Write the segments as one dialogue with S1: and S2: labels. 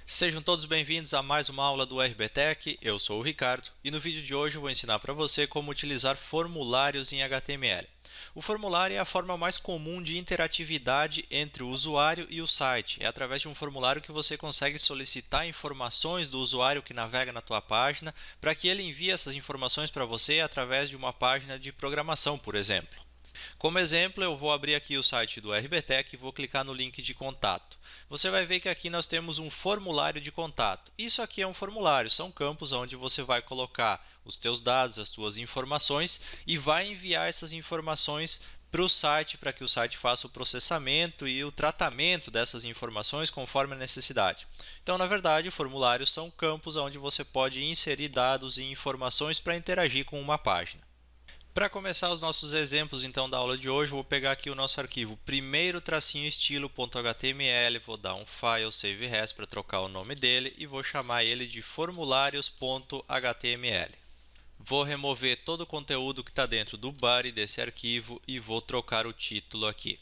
S1: Sejam todos bem-vindos a mais uma aula do RBTech. Eu sou o Ricardo e no vídeo de hoje eu vou ensinar para você como utilizar formulários em HTML. O formulário é a forma mais comum de interatividade entre o usuário e o site. É através de um formulário que você consegue solicitar informações do usuário que navega na tua página para que ele envie essas informações para você através de uma página de programação, por exemplo. Como exemplo, eu vou abrir aqui o site do RBTech e vou clicar no link de contato. Você vai ver que aqui nós temos um formulário de contato. Isso aqui é um formulário, são campos onde você vai colocar os teus dados, as suas informações e vai enviar essas informações para o site, para que o site faça o processamento e o tratamento dessas informações conforme a necessidade. Então, na verdade, formulários são campos onde você pode inserir dados e informações para interagir com uma página. Para começar os nossos exemplos então da aula de hoje, vou pegar aqui o nosso arquivo primeiro-estilo.html, vou dar um file save as para trocar o nome dele e vou chamar ele de formulários.html. Vou remover todo o conteúdo que está dentro do body desse arquivo e vou trocar o título aqui.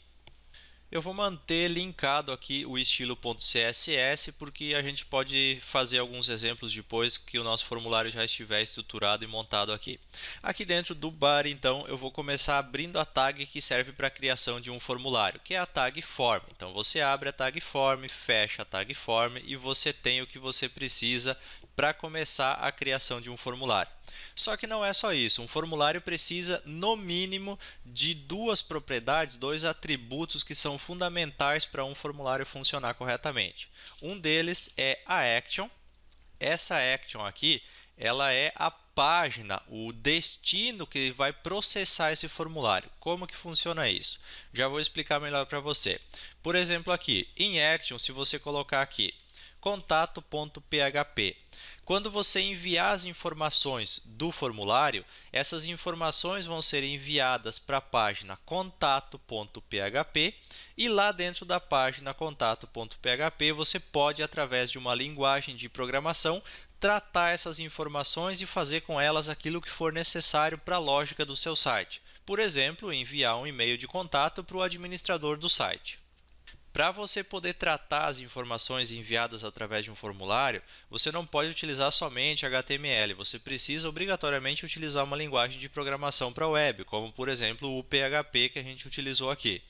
S1: Eu vou manter linkado aqui o estilo.css porque a gente pode fazer alguns exemplos depois que o nosso formulário já estiver estruturado e montado aqui. Aqui dentro do body, então, eu vou começar abrindo a tag que serve para a criação de um formulário, que é a tag form. Então, você abre a tag form, fecha a tag form e você tem o que você precisa para começar a criação de um formulário. Só que não é só isso, um formulário precisa, no mínimo, de duas propriedades, dois atributos que são fundamentais para um formulário funcionar corretamente. Um deles é a action. Essa action aqui, ela é a página, o destino que vai processar esse formulário. Como que funciona isso? Já vou explicar melhor para você. Por exemplo, aqui, em action, se você colocar aqui contato.php. Quando você enviar as informações do formulário, essas informações vão ser enviadas para a página contato.php e lá dentro da página contato.php você pode, através de uma linguagem de programação, tratar essas informações e fazer com elas aquilo que for necessário para a lógica do seu site. Por exemplo, enviar um e-mail de contato para o administrador do site. Para você poder tratar as informações enviadas através de um formulário, você não pode utilizar somente HTML, você precisa obrigatoriamente utilizar uma linguagem de programação para web, como por exemplo o PHP que a gente utilizou aqui.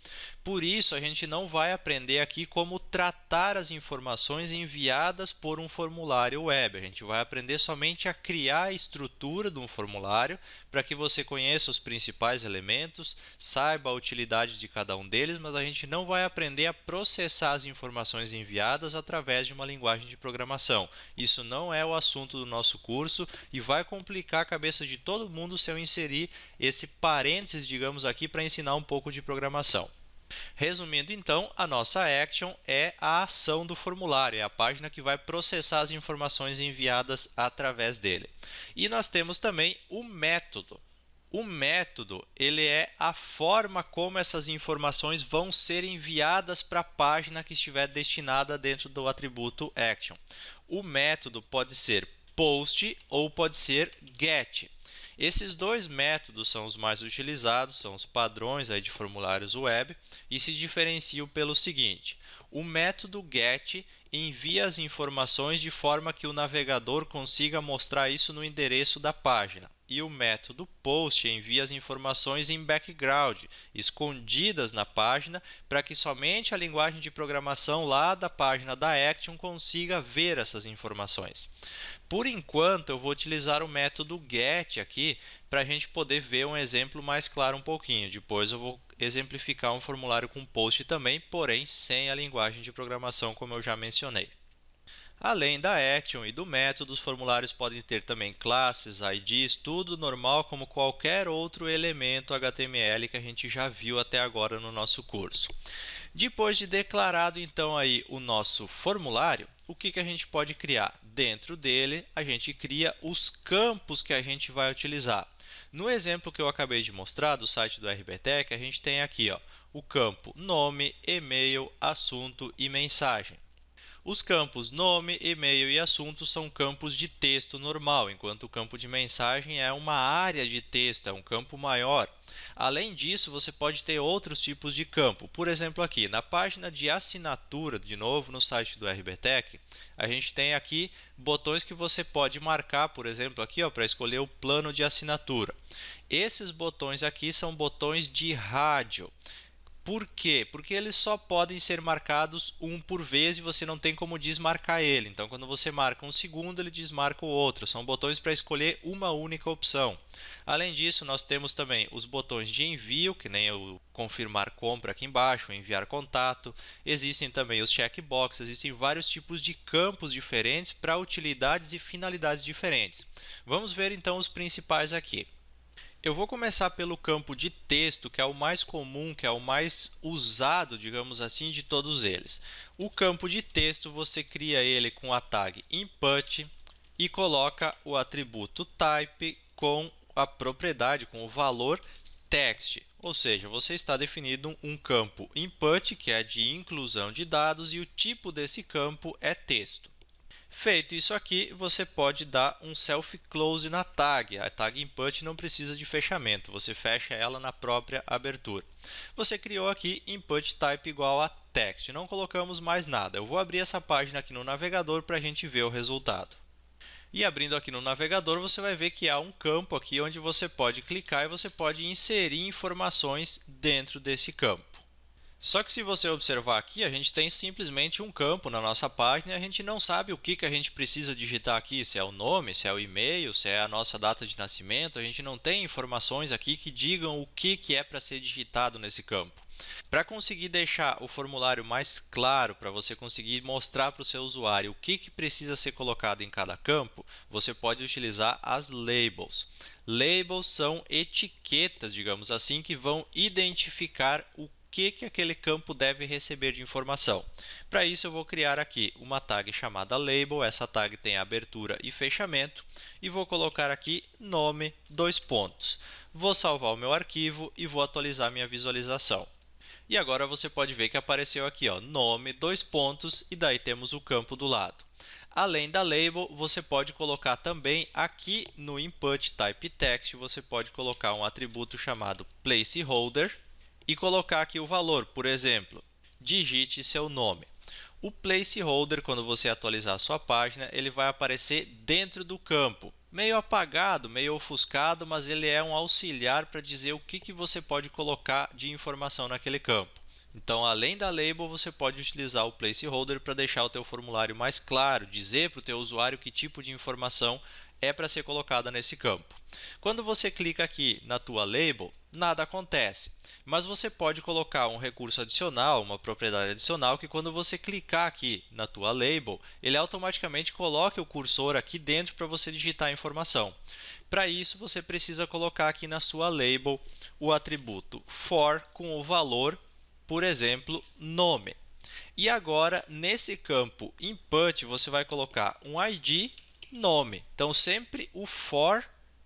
S1: Por isso, a gente não vai aprender aqui como tratar as informações enviadas por um formulário web. A gente vai aprender somente a criar a estrutura de um formulário para que você conheça os principais elementos, saiba a utilidade de cada um deles, mas a gente não vai aprender a processar as informações enviadas através de uma linguagem de programação. Isso não é o assunto do nosso curso e vai complicar a cabeça de todo mundo se eu inserir esse parênteses, digamos aqui, para ensinar um pouco de programação. Resumindo, então, a nossa action é a ação do formulário, é a página que vai processar as informações enviadas através dele. E nós temos também o método. O método, ele é a forma como essas informações vão ser enviadas para a página que estiver destinada dentro do atributo action. O método pode ser post ou pode ser get. Esses dois métodos são os mais utilizados, são os padrões aí de formulários web e se diferenciam pelo seguinte: o método get envia as informações de forma que o navegador consiga mostrar isso no endereço da página. E o método post envia as informações em background, escondidas na página, para que somente a linguagem de programação lá da página da Action consiga ver essas informações. Por enquanto, eu vou utilizar o método get aqui para a gente poder ver um exemplo mais claro um pouquinho. Depois eu vou exemplificar um formulário com post também, porém sem a linguagem de programação, como eu já mencionei. Além da action e do método, os formulários podem ter também classes, IDs, tudo normal como qualquer outro elemento HTML que a gente já viu até agora no nosso curso. Depois de declarado então aí o nosso formulário, o que a gente pode criar? Dentro dele, a gente cria os campos que a gente vai utilizar. No exemplo que eu acabei de mostrar do site do RBTech, a gente tem aqui o campo nome, e-mail, assunto e mensagem. Os campos nome, e-mail e assunto são campos de texto normal, enquanto o campo de mensagem é uma área de texto, é um campo maior. Além disso, você pode ter outros tipos de campo. Por exemplo, aqui na página de assinatura, de novo no site do RBTech, a gente tem aqui botões que você pode marcar, por exemplo, aqui para escolher o plano de assinatura. Esses botões aqui são botões de rádio. Por quê? Porque eles só podem ser marcados um por vez e você não tem como desmarcar ele. Então, quando você marca um segundo, ele desmarca o outro. São botões para escolher uma única opção. Além disso, nós temos também os botões de envio, que nem o confirmar compra aqui embaixo, enviar contato. Existem também os checkbox, existem vários tipos de campos diferentes para utilidades e finalidades diferentes. Vamos ver então os principais aqui. Eu vou começar pelo campo de texto, que é o mais comum, que é o mais usado, digamos assim, de todos eles. O campo de texto, você cria ele com a tag input e coloca o atributo type com a propriedade, com o valor text. Ou seja, você está definindo um campo input, que é de inclusão de dados, e o tipo desse campo é texto. Feito isso aqui, você pode dar um self-close na tag. A tag input não precisa de fechamento, você fecha ela na própria abertura. Você criou aqui input type igual a text, não colocamos mais nada. Eu vou abrir essa página aqui no navegador para a gente ver o resultado. E abrindo aqui no navegador, você vai ver que há um campo aqui onde você pode clicar e você pode inserir informações dentro desse campo. Só que se você observar aqui, a gente tem simplesmente um campo na nossa página e a gente não sabe o que a gente precisa digitar aqui, se é o nome, se é o e-mail, se é a nossa data de nascimento. A gente não tem informações aqui que digam o que é para ser digitado nesse campo. Para conseguir deixar o formulário mais claro, para você conseguir mostrar para o seu usuário o que precisa ser colocado em cada campo, você pode utilizar as labels. Labels são etiquetas, digamos assim, que vão identificar o que aquele campo deve receber de informação. Para isso, eu vou criar aqui uma tag chamada label. Essa tag tem abertura e fechamento. E vou colocar aqui nome, dois pontos. Vou salvar o meu arquivo e vou atualizar minha visualização. E agora você pode ver que apareceu aqui, nome, dois pontos, e daí temos o campo do lado. Além da label, você pode colocar também aqui no input type text, você pode colocar um atributo chamado placeholder, e colocar aqui o valor, por exemplo, digite seu nome. O placeholder, quando você atualizar a sua página, ele vai aparecer dentro do campo. Meio apagado, meio ofuscado, mas ele é um auxiliar para dizer o que você pode colocar de informação naquele campo. Então, além da label, você pode utilizar o placeholder para deixar o teu formulário mais claro, dizer para o teu usuário que tipo de informação é para ser colocada nesse campo. Quando você clica aqui na tua label, nada acontece, mas você pode colocar um recurso adicional, uma propriedade adicional, que quando você clicar aqui na tua label, ele automaticamente coloca o cursor aqui dentro para você digitar a informação. Para isso, você precisa colocar aqui na sua label o atributo for com o valor, por exemplo, nome. E agora, nesse campo input, você vai colocar um ID, nome. Então, sempre o for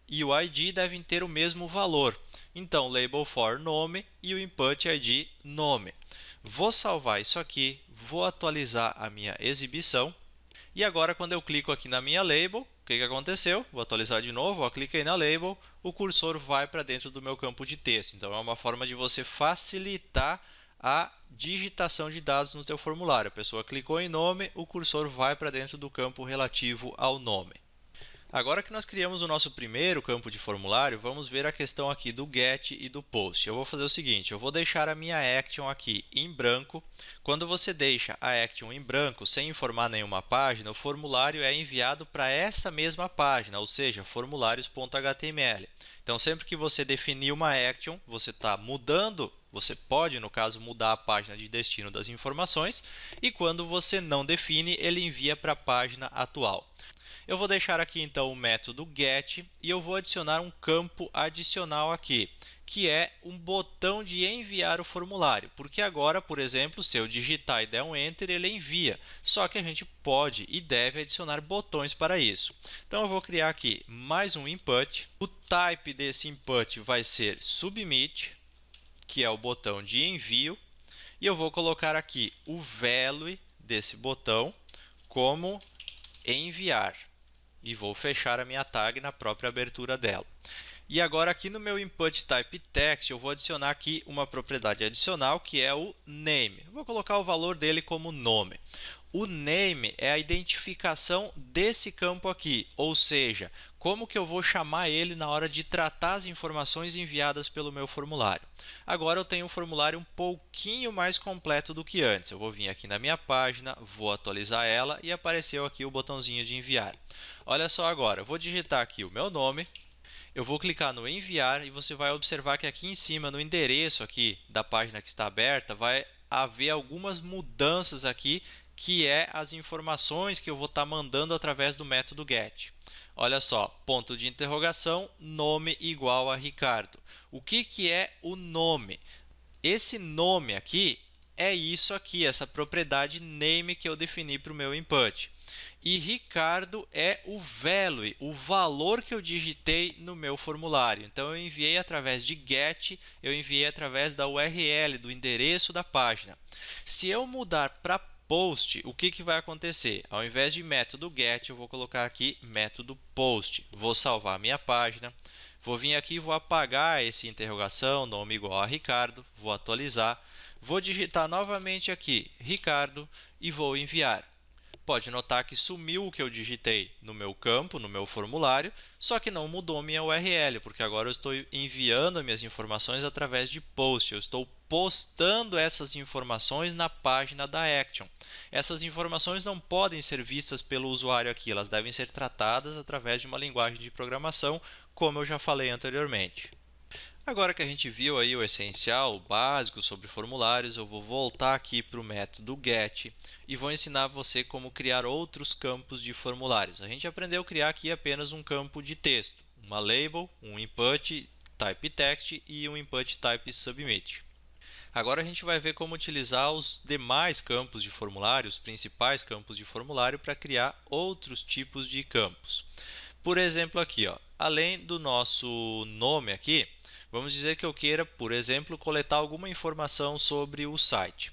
S1: e o ID devem ter o mesmo valor. Então, label for nome e o input ID nome. Vou salvar isso aqui, vou atualizar a minha exibição. E agora, quando eu clico aqui na minha label, o que aconteceu? Vou atualizar de novo, cliquei na label, o cursor vai para dentro do meu campo de texto. Então, é uma forma de você facilitar a digitação de dados no seu formulário. A pessoa clicou em nome, o cursor vai para dentro do campo relativo ao nome. Agora que nós criamos o nosso primeiro campo de formulário, vamos ver a questão aqui do get e do post. Eu vou fazer o seguinte, eu vou deixar a minha action aqui em branco. Quando você deixa a action em branco, sem informar nenhuma página, o formulário é enviado para essa mesma página, ou seja, formulários.html. Então, sempre que você definir uma action, você está mudando, você pode, no caso, mudar a página de destino das informações, e quando você não define, ele envia para a página atual. Eu vou deixar aqui então o método get e eu vou adicionar um campo adicional aqui, que é um botão de enviar o formulário, porque agora, por exemplo, se eu digitar e der um Enter, ele envia, só que a gente pode e deve adicionar botões para isso. Então, eu vou criar aqui mais um input, o type desse input vai ser submit, que é o botão de envio, e eu vou colocar aqui o value desse botão. como enviar e vou fechar a minha tag na própria abertura dela. E agora aqui no meu input type text eu vou adicionar aqui uma propriedade adicional que é o name. Eu vou colocar o valor dele como nome. O name é a identificação desse campo aqui, ou seja, como que eu vou chamar ele na hora de tratar as informações enviadas pelo meu formulário. Agora eu tenho um formulário um pouquinho mais completo do que antes. Eu vou vir aqui na minha página, vou atualizar ela e apareceu aqui o botãozinho de enviar. Olha só agora, eu vou digitar aqui o meu nome. Eu vou clicar no enviar e você vai observar que aqui em cima, no endereço aqui da página que está aberta, vai haver algumas mudanças aqui, que é as informações que eu vou estar mandando através do método get. Olha só, ponto de interrogação, nome igual a Ricardo. O que é o nome? Esse nome aqui é isso aqui, essa propriedade name que eu defini para o meu input. E Ricardo é o value, o valor que eu digitei no meu formulário. Então, eu enviei através de get, eu enviei através da URL, do endereço da página. Se eu mudar para post, o que vai acontecer? Ao invés de método get, eu vou colocar aqui método post. Vou salvar a minha página. Vou vir aqui e vou apagar esse interrogação, nome igual a Ricardo. Vou atualizar. Vou digitar novamente aqui Ricardo e vou enviar. Pode notar que sumiu o que eu digitei no meu campo, no meu formulário, só que não mudou minha URL, porque agora eu estou enviando as minhas informações através de post. Eu estou postando essas informações na página da Action. Essas informações não podem ser vistas pelo usuário aqui, elas devem ser tratadas através de uma linguagem de programação, como eu já falei anteriormente. Agora que a gente viu aí o essencial, o básico sobre formulários, eu vou voltar aqui para o método get e vou ensinar você como criar outros campos de formulários. A gente aprendeu a criar aqui apenas um campo de texto, uma label, um input type text e um input type submit. Agora a gente vai ver como utilizar os demais campos de formulário, os principais campos de formulário, para criar outros tipos de campos. Por exemplo, aqui, ó, além do nosso nome aqui, vamos dizer que eu queira, por exemplo, coletar alguma informação sobre o site.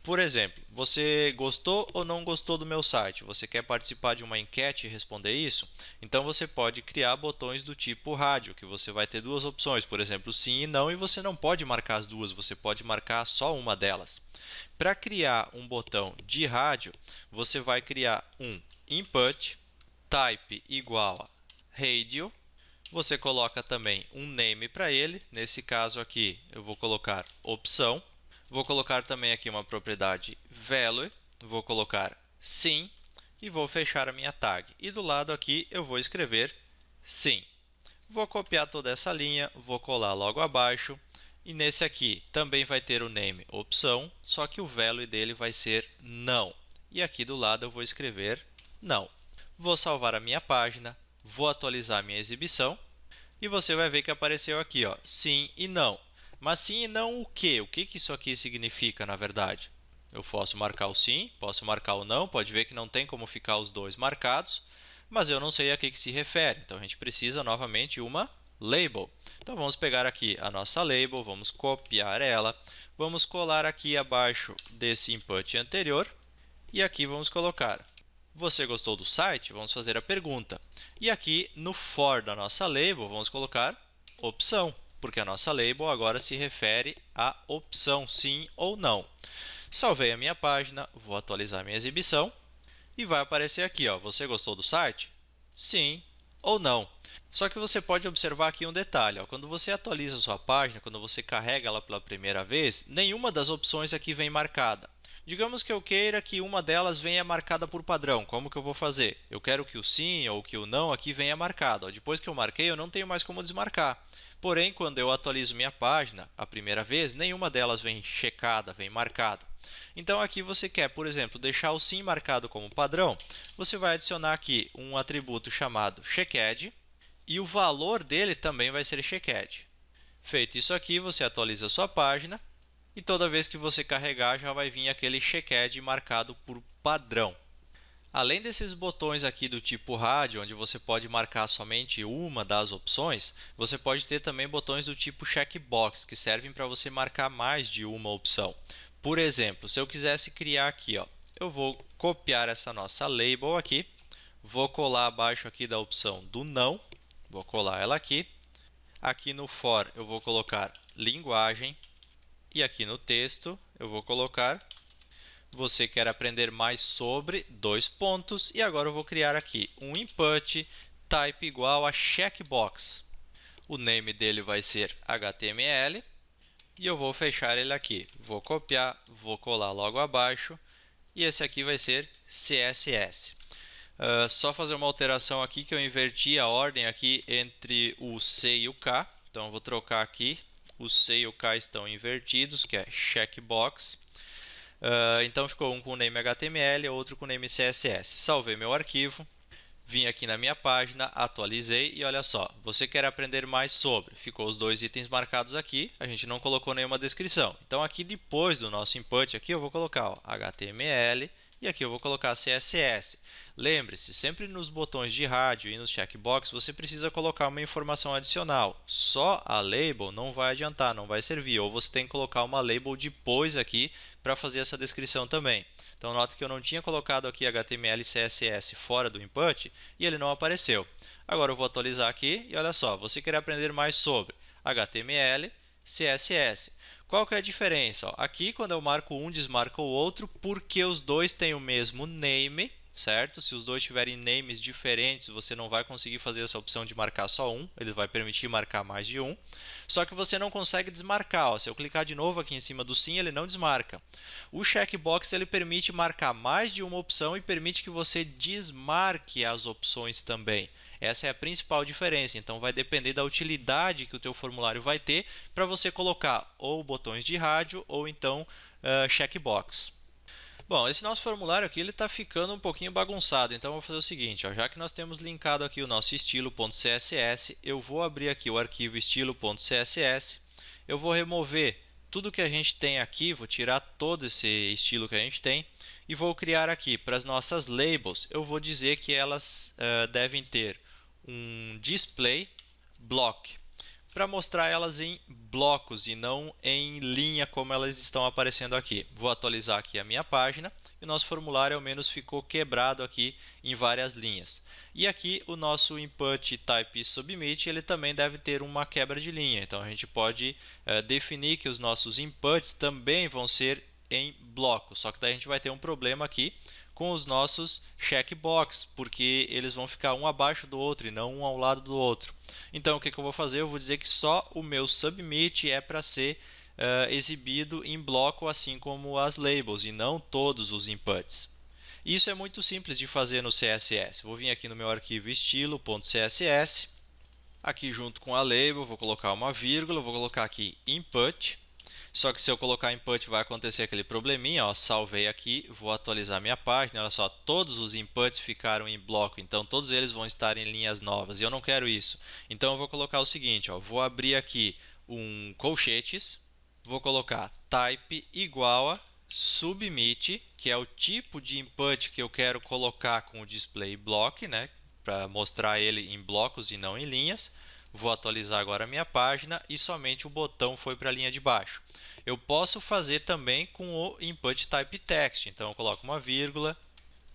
S1: Por exemplo, você gostou ou não gostou do meu site? Você quer participar de uma enquete e responder isso? Então, você pode criar botões do tipo rádio, que você vai ter duas opções, por exemplo, sim e não, e você não pode marcar as duas, você pode marcar só uma delas. Para criar um botão de rádio, você vai criar um input type igual a radio. Você coloca também um name para ele. Nesse caso aqui, eu vou colocar opção. Vou colocar também aqui uma propriedade value. Vou colocar sim e vou fechar a minha tag. E do lado aqui, eu vou escrever sim. Vou copiar toda essa linha, vou colar logo abaixo. E nesse aqui também vai ter o name opção, só que o value dele vai ser não. E aqui do lado eu vou escrever não. Vou salvar a minha página. Vou atualizar a minha exibição e você vai ver que apareceu aqui, ó, sim e não. Mas sim e não o quê? O que isso aqui significa, na verdade? Eu posso marcar o sim, posso marcar o não, pode ver que não tem como ficar os dois marcados, mas eu não sei a que se refere. Então, a gente precisa novamente uma label. Então, vamos pegar aqui a nossa label, vamos copiar ela, vamos colar aqui abaixo desse input anterior e aqui vamos colocar: você gostou do site? Vamos fazer a pergunta. E aqui no for da nossa label, vamos colocar opção, porque a nossa label agora se refere à opção sim ou não. Salvei a minha página, vou atualizar a minha exibição e vai aparecer aqui, ó, você gostou do site? Sim ou não. Só que você pode observar aqui um detalhe, ó, quando você atualiza a sua página, quando você carrega ela pela primeira vez, nenhuma das opções aqui vem marcada. Digamos que eu queira que uma delas venha marcada por padrão. Como que eu vou fazer? Eu quero que o sim ou que o não aqui venha marcado. Ó, depois que eu marquei, eu não tenho mais como desmarcar. Porém, quando eu atualizo minha página a primeira vez, nenhuma delas vem checada, vem marcada. Então, aqui você quer, por exemplo, deixar o sim marcado como padrão. Você vai adicionar aqui um atributo chamado checked e o valor dele também vai ser checked. Feito isso aqui, você atualiza a sua página. E toda vez que você carregar, já vai vir aquele checked marcado por padrão. Além desses botões aqui do tipo rádio, onde você pode marcar somente uma das opções, você pode ter também botões do tipo checkbox, que servem para você marcar mais de uma opção. Por exemplo, se eu quisesse criar aqui, ó, eu vou copiar essa nossa label aqui, vou colar abaixo aqui da opção do não, vou colar ela aqui. Aqui no for eu vou colocar linguagem e aqui no texto eu vou colocar você quer aprender mais sobre dois pontos e agora eu vou criar aqui um input type igual a checkbox. O name dele vai ser HTML e eu vou fechar ele aqui. Vou copiar, vou colar logo abaixo e esse aqui vai ser CSS. Só fazer uma alteração aqui que eu inverti a ordem aqui entre o C e o K. Então eu vou trocar aqui, o C e o K estão invertidos, que é checkbox. Então ficou um com o name HTML e outro com o name CSS. Salvei meu arquivo, vim aqui na minha página, atualizei e olha só, você quer aprender mais sobre? Ficou os dois itens marcados aqui, a gente não colocou nenhuma descrição. Então aqui depois do nosso input, aqui eu vou colocar ó, HTML e aqui eu vou colocar CSS. Lembre-se, sempre nos botões de rádio e nos checkbox você precisa colocar uma informação adicional. Só a label não vai adiantar, não vai servir. Ou você tem que colocar uma label depois aqui para fazer essa descrição também. Então, nota que eu não tinha colocado aqui HTML e CSS fora do input e ele não apareceu. Agora eu vou atualizar aqui e olha só, você quer aprender mais sobre HTML, CSS. Qual que é a diferença? Ó, aqui, quando eu marco um, desmarca o outro, porque os dois têm o mesmo name, certo? Se os dois tiverem names diferentes, você não vai conseguir fazer essa opção de marcar só um, ele vai permitir marcar mais de um. Só que você não consegue desmarcar. Ó. Se eu clicar de novo aqui em cima do sim, ele não desmarca. O checkbox ele permite marcar mais de uma opção e permite que você desmarque as opções também. Essa é a principal diferença, então vai depender da utilidade que o teu formulário vai ter para você colocar ou botões de rádio ou então checkbox. Bom, esse nosso formulário aqui está ficando um pouquinho bagunçado, então eu vou fazer o seguinte, ó, já que nós temos linkado aqui o nosso estilo.css, eu vou abrir aqui o arquivo estilo.css, eu vou remover tudo que a gente tem aqui, vou tirar todo esse estilo que a gente tem e vou criar aqui para as nossas labels, eu vou dizer que elas devem ter um display block para mostrar elas em blocos e não em linha como elas estão aparecendo aqui. Vou atualizar aqui a minha página e o nosso formulário ao menos ficou quebrado aqui em várias linhas. E aqui o nosso input type submit ele também deve ter uma quebra de linha. Então a gente pode definir que os nossos inputs também vão ser em blocos. Só que daí a gente vai ter um problema aqui com os nossos checkbox, porque eles vão ficar um abaixo do outro e não um ao lado do outro. Então, o que eu vou fazer? Eu vou dizer que só o meu submit é para ser exibido em bloco, assim como as labels, e não todos os inputs. Isso é muito simples de fazer no CSS. Vou vir aqui no meu arquivo estilo.css, aqui junto com a label, vou colocar uma vírgula, vou colocar aqui input. Só que se eu colocar input vai acontecer aquele probleminha, ó, salvei aqui, vou atualizar minha página, olha só, todos os inputs ficaram em bloco, então todos eles vão estar em linhas novas e eu não quero isso. Então eu vou colocar o seguinte, ó, vou abrir aqui um colchetes, vou colocar type igual a submit, que é o tipo de input que eu quero colocar com o display block, né, para mostrar ele em blocos e não em linhas. Vou atualizar agora a minha página e somente o botão foi para a linha de baixo. Eu posso fazer também com o input type text. Então, eu coloco uma vírgula,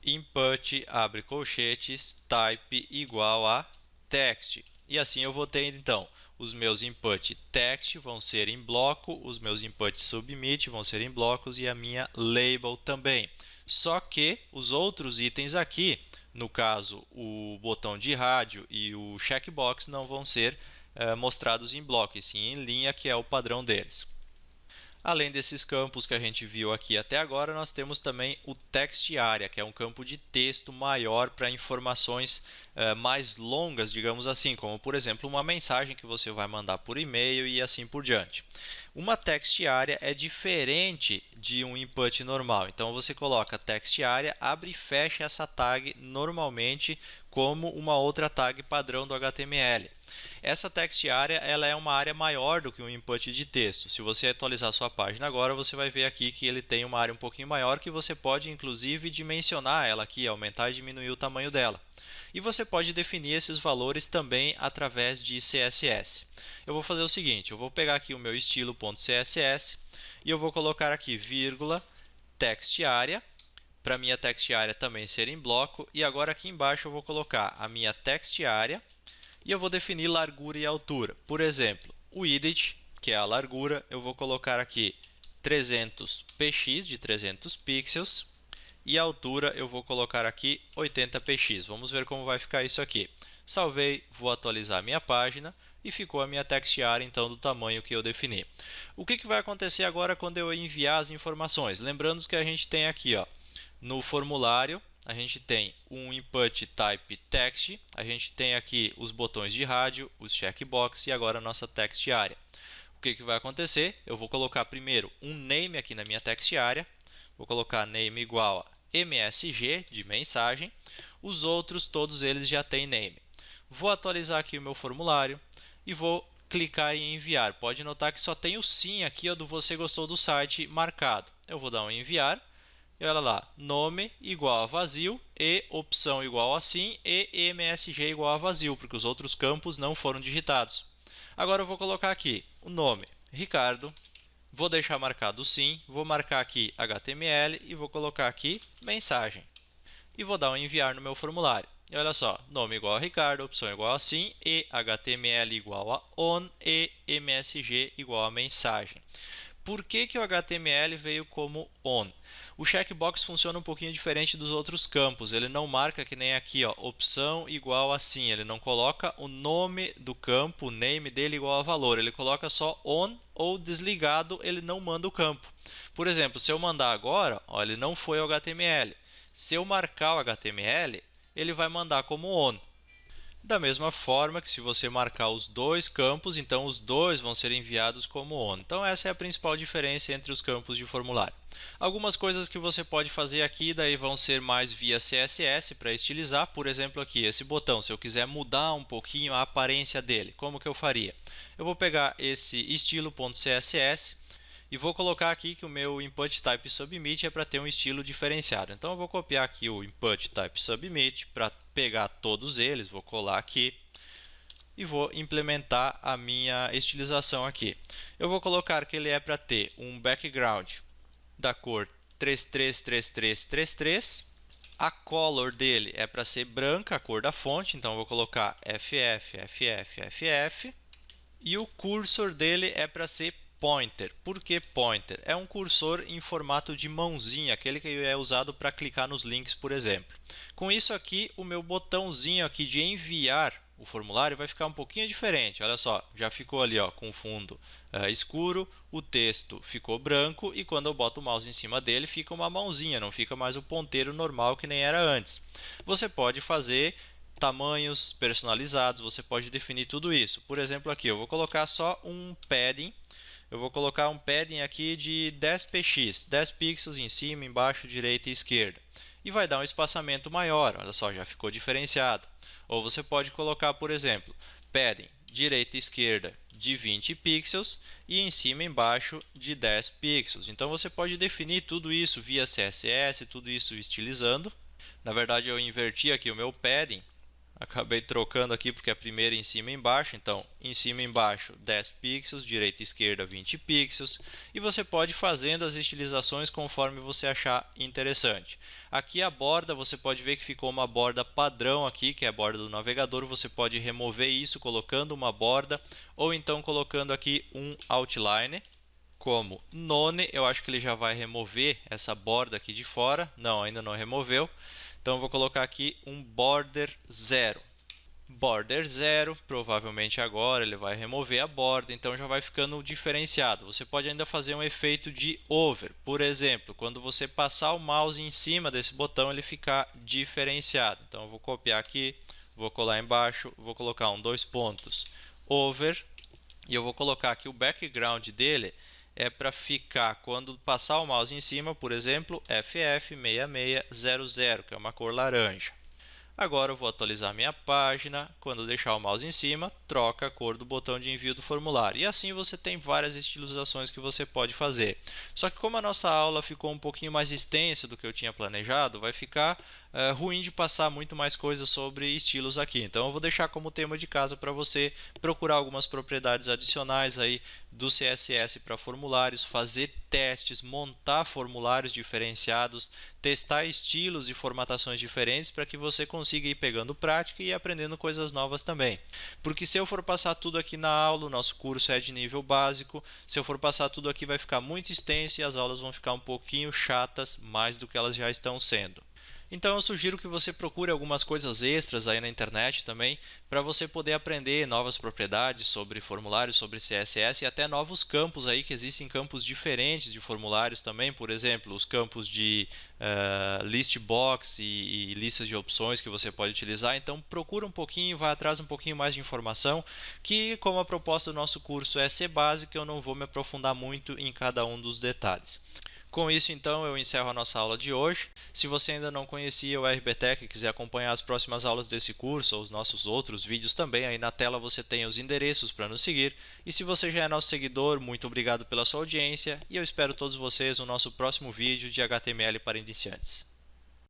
S1: input, abre colchetes, type igual a text. E assim eu vou ter, então, os meus input text vão ser em bloco, os meus input submit vão ser em blocos e a minha label também. Só que os outros itens aqui, no caso, o botão de rádio e o checkbox não vão ser mostrados em bloco, e sim em linha, que é o padrão deles. Além desses campos que a gente viu aqui até agora, nós temos também o text area, que é um campo de texto maior para informações mais longas, digamos assim, como por exemplo uma mensagem que você vai mandar por e-mail e assim por diante. Uma text area é diferente de um input normal, então você coloca text area, abre e fecha essa tag normalmente como uma outra tag padrão do HTML. Essa text area ela é uma área maior do que um input de texto. Se você atualizar sua página agora, você vai ver aqui que ele tem uma área um pouquinho maior que você pode inclusive dimensionar ela aqui, aumentar e diminuir o tamanho dela. E você pode definir esses valores também através de CSS. Eu vou fazer o seguinte, eu vou pegar aqui o meu estilo.css e eu vou colocar aqui vírgula text area para a minha text area também ser em bloco. E agora aqui embaixo eu vou colocar a minha text area e eu vou definir largura e altura. Por exemplo, o width, que é a largura, eu vou colocar aqui 300 px, de 300 pixels. E a altura eu vou colocar aqui 80 px. Vamos ver como vai ficar isso aqui. Salvei, vou atualizar a minha página e ficou a minha text area então do tamanho que eu defini. O que vai acontecer agora quando eu enviar as informações? Lembrando que a gente tem aqui, ó, no formulário, a gente tem um input type text, a gente tem aqui os botões de rádio, os checkbox e agora a nossa text area. O que vai acontecer? Eu vou colocar primeiro um name aqui na minha text area, vou colocar name igual a MSG de mensagem, os outros todos eles já têm name. Vou atualizar aqui o meu formulário e vou clicar em enviar. Pode notar que só tem o sim aqui, ó, do você gostou do site marcado. Eu vou dar um enviar e olha lá, nome igual a vazio e opção igual a sim e MSG igual a vazio, porque os outros campos não foram digitados. Agora eu vou colocar aqui o nome Ricardo. Vou deixar marcado sim, vou marcar aqui HTML e vou colocar aqui mensagem. E vou dar um enviar no meu formulário. E olha só, nome igual a Ricardo, opção igual a sim, e HTML igual a on, e MSG igual a mensagem. Por que o HTML veio como on? O checkbox funciona um pouquinho diferente dos outros campos. Ele não marca que nem aqui, ó, opção igual a sim. Ele não coloca o nome do campo, o name dele igual a valor. Ele coloca só on ou desligado, ele não manda o campo. Por exemplo, se eu mandar agora, ó, ele não foi ao HTML. Se eu marcar o HTML, ele vai mandar como on. Da mesma forma que se você marcar os dois campos, então os dois vão ser enviados como on. Então essa é a principal diferença entre os campos de formulário. Algumas coisas que você pode fazer aqui daí vão ser mais via CSS para estilizar. Por exemplo aqui, esse botão, se eu quiser mudar um pouquinho a aparência dele, como que eu faria? Eu vou pegar esse estilo.css e vou colocar aqui que o meu input type submit é para ter um estilo diferenciado. Então eu vou copiar aqui o input type submit para pegar todos eles, vou colar aqui e vou implementar a minha estilização aqui. Eu vou colocar que ele é para ter um background da cor 333333. A color dele é para ser branca, a cor da fonte, então eu vou colocar FF. E o cursor dele é para ser pointer. Por que pointer? É um cursor em formato de mãozinha, aquele que é usado para clicar nos links, por exemplo. Com isso aqui, o meu botãozinho aqui de enviar o formulário vai ficar um pouquinho diferente. Olha só, já ficou ali, ó, com fundo escuro, o texto ficou branco e quando eu boto o mouse em cima dele fica uma mãozinha, não fica mais o ponteiro normal que nem era antes. Você pode fazer tamanhos personalizados, você pode definir tudo isso. Por exemplo, aqui eu vou colocar só um padding. Eu vou colocar um padding aqui de 10 px, 10 pixels em cima, embaixo, direita e esquerda. E vai dar um espaçamento maior, olha só, já ficou diferenciado. Ou você pode colocar, por exemplo, padding direita e esquerda de 20 pixels e em cima e embaixo de 10 pixels. Então você pode definir tudo isso via CSS, tudo isso estilizando. Na verdade eu inverti aqui o meu padding. Acabei trocando aqui porque é primeiro em cima e embaixo, então em cima e embaixo 10 pixels, direita e esquerda 20 pixels e você pode ir fazendo as estilizações conforme você achar interessante. Aqui a borda, você pode ver que ficou uma borda padrão aqui, que é a borda do navegador, você pode remover isso colocando uma borda ou então colocando aqui um outline. Como none, eu acho que ele já vai remover essa borda aqui de fora, não, ainda não removeu. Então, eu vou colocar aqui um border 0. Border 0, provavelmente agora ele vai remover a borda, então já vai ficando diferenciado. Você pode ainda fazer um efeito de over. Por exemplo, quando você passar o mouse em cima desse botão, ele ficar diferenciado. Então, eu vou copiar aqui, vou colar embaixo, vou colocar um 2 pontos over. E eu vou colocar aqui o background dele é para ficar, quando passar o mouse em cima, por exemplo, FF6600, que é uma cor laranja. Agora eu vou atualizar minha página, quando deixar o mouse em cima, troca a cor do botão de envio do formulário. E assim você tem várias estilizações que você pode fazer. Só que como a nossa aula ficou um pouquinho mais extensa do que eu tinha planejado, vai ficar ruim de passar muito mais coisas sobre estilos aqui. Então eu vou deixar como tema de casa para você procurar algumas propriedades adicionais aí do CSS para formulários, fazer testes, montar formulários diferenciados, testar estilos e formatações diferentes para que você consiga ir pegando prática e aprendendo coisas novas também. Porque se eu for passar tudo aqui na aula, o nosso curso é de nível básico, se eu for passar tudo aqui vai ficar muito extenso e as aulas vão ficar um pouquinho chatas, mais do que elas já estão sendo. Então eu sugiro que você procure algumas coisas extras aí na internet também, para você poder aprender novas propriedades sobre formulários, sobre CSS e até novos campos aí, que existem campos diferentes de formulários também, por exemplo, os campos de list box e listas de opções que você pode utilizar. Então procura um pouquinho, vai atrás um pouquinho mais de informação, que como a proposta do nosso curso é ser básica, eu não vou me aprofundar muito em cada um dos detalhes. Com isso, então, eu encerro a nossa aula de hoje. Se você ainda não conhecia o RBTech e quiser acompanhar as próximas aulas desse curso ou os nossos outros vídeos também, aí na tela você tem os endereços para nos seguir. E se você já é nosso seguidor, muito obrigado pela sua audiência e eu espero todos vocês no nosso próximo vídeo de HTML para iniciantes.